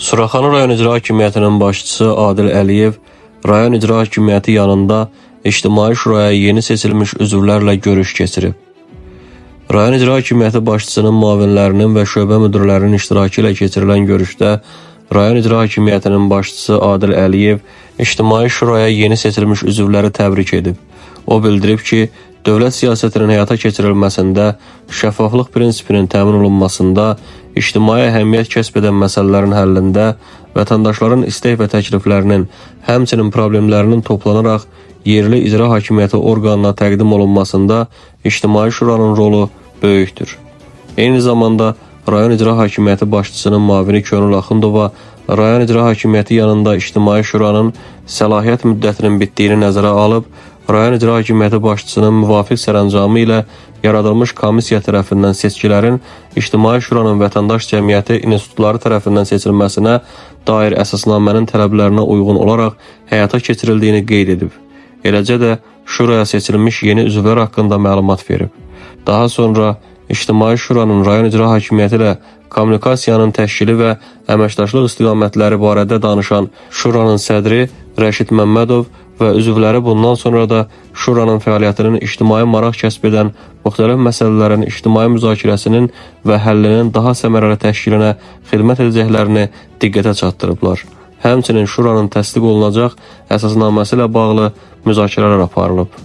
Suraxanı rayon icra hakimiyyətinin başçısı Adil Əliyev rayon icra hakimiyyəti yanında İctimai Şuraya yeni seçilmiş üzvlərlə görüş keçirib. Rayon icra hakimiyyəti başçısının müavinlərinin və şöbə müdürlərinin iştirakı ilə keçirilən görüşdə rayon icra hakimiyyətinin başçısı Adil Əliyev İctimai Şuraya yeni seçilmiş üzvləri təbrik edib. O bildirib ki, dövlət siyasətinin həyata keçirilməsində, şəffaflıq prinsipinin təmin olunmasında, ictimai əhəmiyyət kəsb edən məsələlərin həllində, vətəndaşların istək və təkliflərinin, həmçinin problemlərinin toplanaraq yerli icra hakimiyyəti orqanına təqdim olunmasında İctimai Şuranın rolu böyükdür. Eyni zamanda rayon icra hakimiyyəti başçısının müavini Könül Axundova rayon icra hakimiyyəti yanında İctimai Şuranın səlahiyyət müddətinin bitdiyini nəzərə alıb, rayon icra hakimiyyəti başçısının müvafiq sərəncamı ilə yaradılmış komissiya tərəfindən seçkilərin İctimai Şuranın vətəndaş cəmiyyəti institutları tərəfindən seçilməsinə dair əsasnamənin tələblərinə uyğun olaraq həyata keçirildiyini qeyd edib. Eləcə də Şuraya seçilmiş yeni üzvlər haqqında məlumat verib. Daha sonra İctimai Şuranın rayon icra hakimiyyəti ilə kommunikasiyanın təşkili və əməkdaşlıq istiqamətləri barədə danışan Şuranın sədri Rəşid Məmmədov və üzvləri bundan sonra da Şuranın fəaliyyətinin ictimai maraq kəsb edən müxtəlif məsələlərin ictimai müzakirəsinin və həllinin daha səmərəli təşkilinə xidmət edəcəklərini diqqətə çatdırıblar. Həmçinin Şuranın təsdiq olunacaq əsasnaməsi ilə bağlı müzakirələr aparılıb.